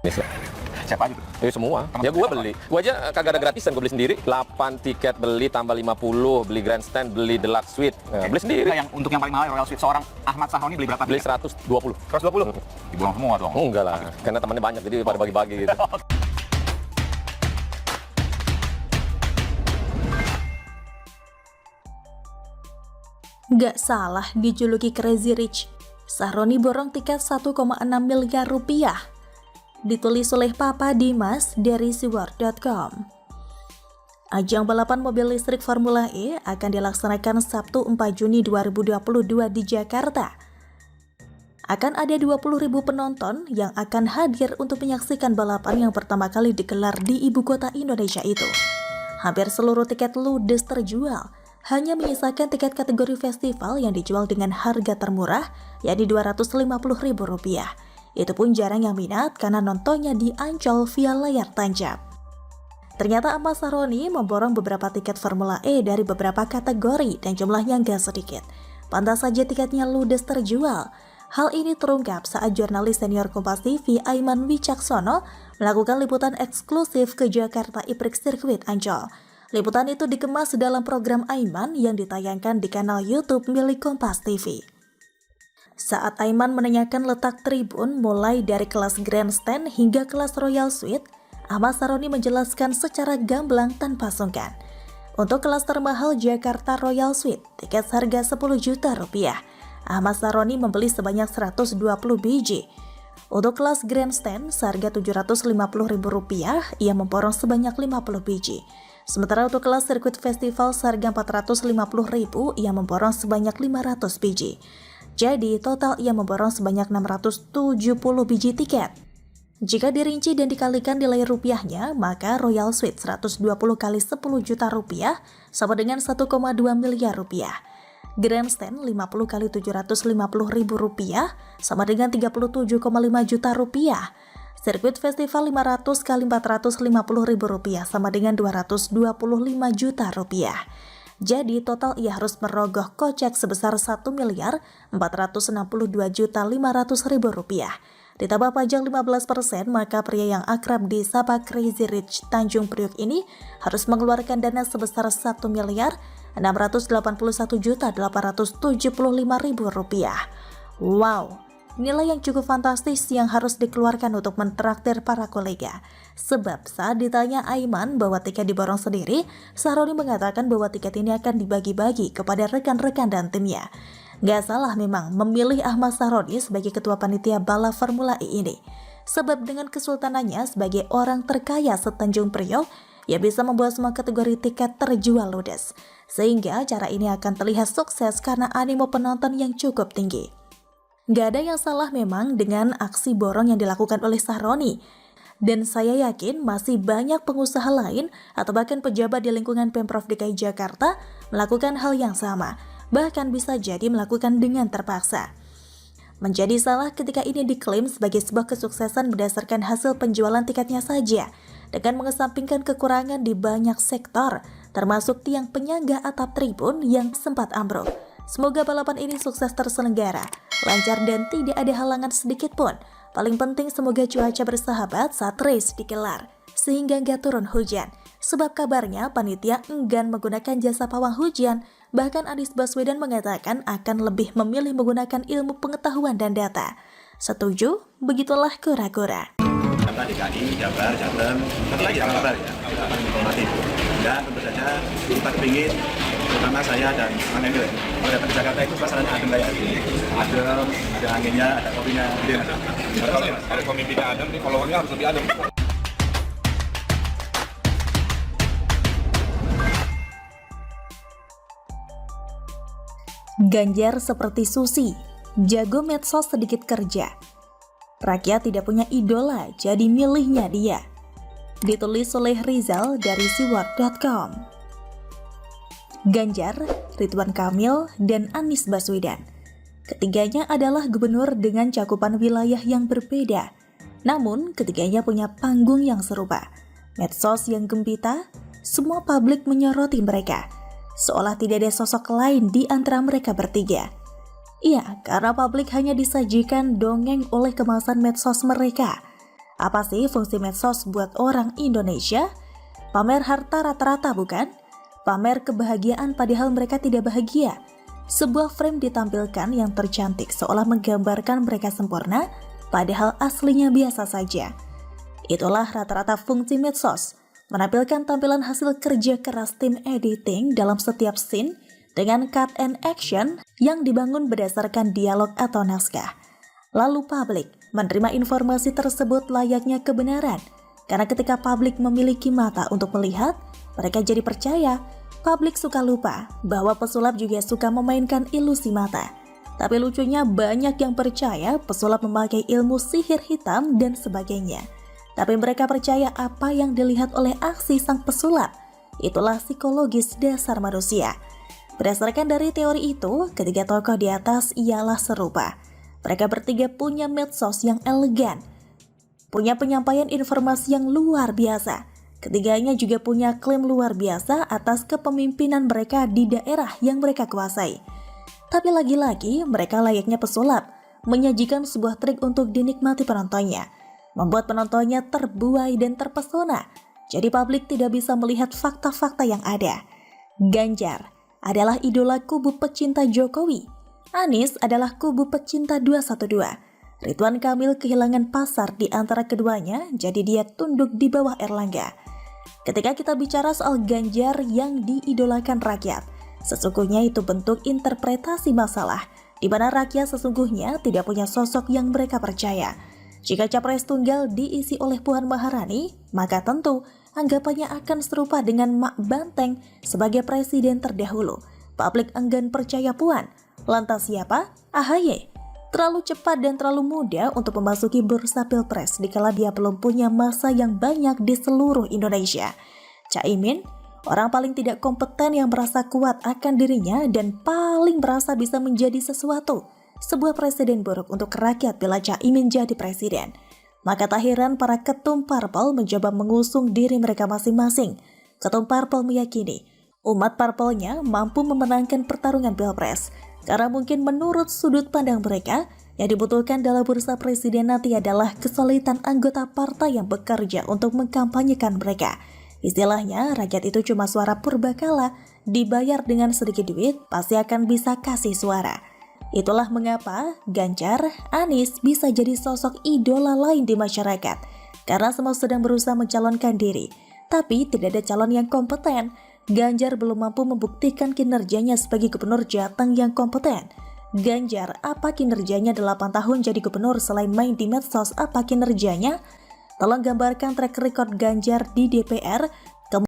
Bisa. Siapa aja tuh? Semua. Teman Ya gue siapa? beli. Gue aja kagak ada gratisan, gue beli sendiri. 8 tiket beli tambah 50, beli grandstand, beli deluxe suite. Nah, beli sendiri. Enggak, yang untuk yang paling mahal Royal Suite seorang Ahmad Sahroni beli berapa? Beli 120. 120? Dibuang semua dong. Oh, enggak lah, karena temannya banyak jadi pada bagi-bagi gitu. Nggak salah dijuluki Crazy Rich, Sahroni borong tiket 1,6 miliar rupiah. Ditulis oleh Papa Dimas dari siwar.com. Ajang balapan mobil listrik Formula E akan dilaksanakan Sabtu 4 Juni 2022 di Jakarta. Akan ada 20.000 penonton yang akan hadir untuk menyaksikan balapan yang pertama kali digelar di ibu kota Indonesia itu. Hampir seluruh tiket ludes terjual, hanya menyisakan tiket kategori festival yang dijual dengan harga termurah, yakni Rp250.000. Itu pun jarang yang minat karena nontonnya di Ancol via layar tancap. Ternyata Ahmad Sahroni memborong beberapa tiket Formula E dari beberapa kategori dan jumlahnya nggak sedikit. Pantas saja tiketnya ludes terjual. Hal ini terungkap saat jurnalis senior Kompas TV Aiman Wicaksono melakukan liputan eksklusif ke Jakarta E-Prix Circuit Ancol. Liputan itu dikemas dalam program Aiman yang ditayangkan di kanal YouTube milik Kompas TV. Saat Aiman menanyakan letak tribun mulai dari kelas grandstand hingga kelas Royal Suite, Ahmad Sahroni menjelaskan secara gamblang tanpa sungkan. Untuk kelas termahal Jakarta Royal Suite, tiket seharga Rp10 juta. Ahmad Sahroni membeli sebanyak 120 biji. Untuk kelas grandstand seharga Rp750.000, ia memborong sebanyak 50 biji. Sementara untuk kelas sirkuit festival seharga Rp450.000, ia memborong sebanyak 500 biji. Jadi total ia memborong sebanyak 670 biji tiket. Jika dirinci dan dikalikan nilai rupiahnya, maka Royal Suite 120 kali Rp10 juta sama dengan 1,2 miliar rupiah. Grandstand 50 kali Rp750.000 sama dengan Rp37,5 juta. Sirkuit festival 500 kali Rp450.000 sama dengan Rp225 juta. Jadi total ia harus merogoh kocek sebesar Rp1.462.500.000. Ditambah pajak 15%, maka pria yang akrab disapa Crazy Rich Tanjung Priok ini harus mengeluarkan dana sebesar Rp1.681.875.000. Wow, nilai yang cukup fantastis yang harus dikeluarkan untuk mentraktir para kolega. Sebab saat ditanya Aiman bahwa tiket diborong sendiri, Sahroni mengatakan bahwa tiket ini akan dibagi-bagi kepada rekan-rekan dan timnya. Gak salah memang memilih Ahmad Sahroni sebagai ketua panitia balap Formula E ini. Sebab dengan kesultanannya sebagai orang terkaya setanjung Priok, ia bisa membuat semua kategori tiket terjual ludes. Sehingga cara ini akan terlihat sukses karena animo penonton yang cukup tinggi. Gak ada yang salah memang dengan aksi borong yang dilakukan oleh Sahroni. Dan saya yakin masih banyak pengusaha lain atau bahkan pejabat di lingkungan Pemprov DKI Jakarta melakukan hal yang sama. Bahkan bisa jadi melakukan dengan terpaksa. Menjadi salah ketika ini diklaim sebagai sebuah kesuksesan berdasarkan hasil penjualan tiketnya saja, dengan mengesampingkan kekurangan di banyak sektor, termasuk tiang penyangga atap tribun yang sempat ambruk. Semoga balapan ini sukses terselenggara, lancar dan tidak ada halangan sedikit pun. Paling penting semoga cuaca bersahabat saat race digelar, sehingga nggak turun hujan. Sebab kabarnya panitia enggan menggunakan jasa pawang hujan. Bahkan Anies Baswedan mengatakan akan lebih memilih menggunakan ilmu pengetahuan dan data. Setuju? Begitulah kura-kura. Tadi DKI, Jabar, Jateng, satu lagi Jabar ya, kita akan informatif. Dan tentu saja kita kepingin, terutama saya dan Mang Emil, kalau datang ke Jakarta itu suasananya adem kayak gini. Adem, ada anginnya, ada kopinya. Kalau pemimpinnya adem, nih followernya harus lebih adem. Ganjar seperti Susi, jago medsos sedikit kerja. Rakyat tidak punya idola, jadi milihnya dia. Ditulis oleh Rizal dari siwar.com. Ganjar, Ridwan Kamil, dan Anies Baswedan. Ketiganya adalah gubernur dengan cakupan wilayah yang berbeda. Namun, ketiganya punya panggung yang serupa. Medsos yang gembita, semua publik menyoroti mereka. Seolah tidak ada sosok lain di antara mereka bertiga. Iya, karena publik hanya disajikan dongeng oleh kemasan medsos mereka. Apa sih fungsi medsos buat orang Indonesia? Pamer harta rata-rata bukan? Pamer kebahagiaan padahal mereka tidak bahagia. Sebuah frame ditampilkan yang tercantik seolah menggambarkan mereka sempurna, padahal aslinya biasa saja. Itulah rata-rata fungsi medsos, menampilkan tampilan hasil kerja keras tim editing dalam setiap scene dengan cut and action yang dibangun berdasarkan dialog atau naskah. Lalu publik menerima informasi tersebut layaknya kebenaran, karena ketika publik memiliki mata untuk melihat, mereka jadi percaya. Publik suka lupa bahwa pesulap juga suka memainkan ilusi mata. Tapi lucunya banyak yang percaya pesulap memakai ilmu sihir hitam dan sebagainya. Tapi mereka percaya apa yang dilihat oleh aksi sang pesulap. Itulah psikologis dasar manusia. Berdasarkan dari teori itu, ketiga tokoh di atas ialah serupa. Mereka bertiga punya medsos yang elegan, punya penyampaian informasi yang luar biasa. Ketiganya juga punya klaim luar biasa atas kepemimpinan mereka di daerah yang mereka kuasai. Tapi lagi-lagi mereka layaknya pesulap, menyajikan sebuah trik untuk dinikmati penontonnya, membuat penontonnya terbuai dan terpesona. Jadi publik tidak bisa melihat fakta-fakta yang ada. Ganjar adalah idola kubu pecinta Jokowi. Anies adalah kubu pecinta 212. Ridwan Kamil kehilangan pasar di antara keduanya, jadi dia tunduk di bawah Erlangga. Ketika kita bicara soal Ganjar yang diidolakan rakyat, sesungguhnya itu bentuk interpretasi masalah, di mana rakyat sesungguhnya tidak punya sosok yang mereka percaya. Jika capres tunggal diisi oleh Puan Maharani, maka tentu anggapannya akan serupa dengan Mak Banteng sebagai presiden terdahulu. Publik enggan percaya Puan. Lantas siapa? AHY. Terlalu cepat dan terlalu mudah untuk memasuki bursa pilpres dikala dia belum punya masa yang banyak di seluruh Indonesia. Caimin, orang paling tidak kompeten yang merasa kuat akan dirinya dan paling merasa bisa menjadi sesuatu. Sebuah presiden buruk untuk rakyat bila Caimin jadi presiden. Maka tak heran para ketum parpol mencoba mengusung diri mereka masing-masing. Ketum parpol meyakini umat parpolnya mampu memenangkan pertarungan pilpres. Karena mungkin menurut sudut pandang mereka, yang dibutuhkan dalam bursa presiden nanti adalah kesulitan anggota partai yang bekerja untuk mengkampanyekan mereka. Istilahnya, rakyat itu cuma suara purbakala, dibayar dengan sedikit duit, pasti akan bisa kasih suara. Itulah mengapa Ganjar, Anies bisa jadi sosok idola lain di masyarakat. Karena semua sedang berusaha mencalonkan diri, tapi tidak ada calon yang kompeten. Ganjar belum mampu membuktikan kinerjanya sebagai gubernur Jateng yang kompeten. Ganjar, apa kinerjanya 8 tahun jadi gubernur selain main di medsos, apa kinerjanya? Tolong gambarkan track record Ganjar di DPR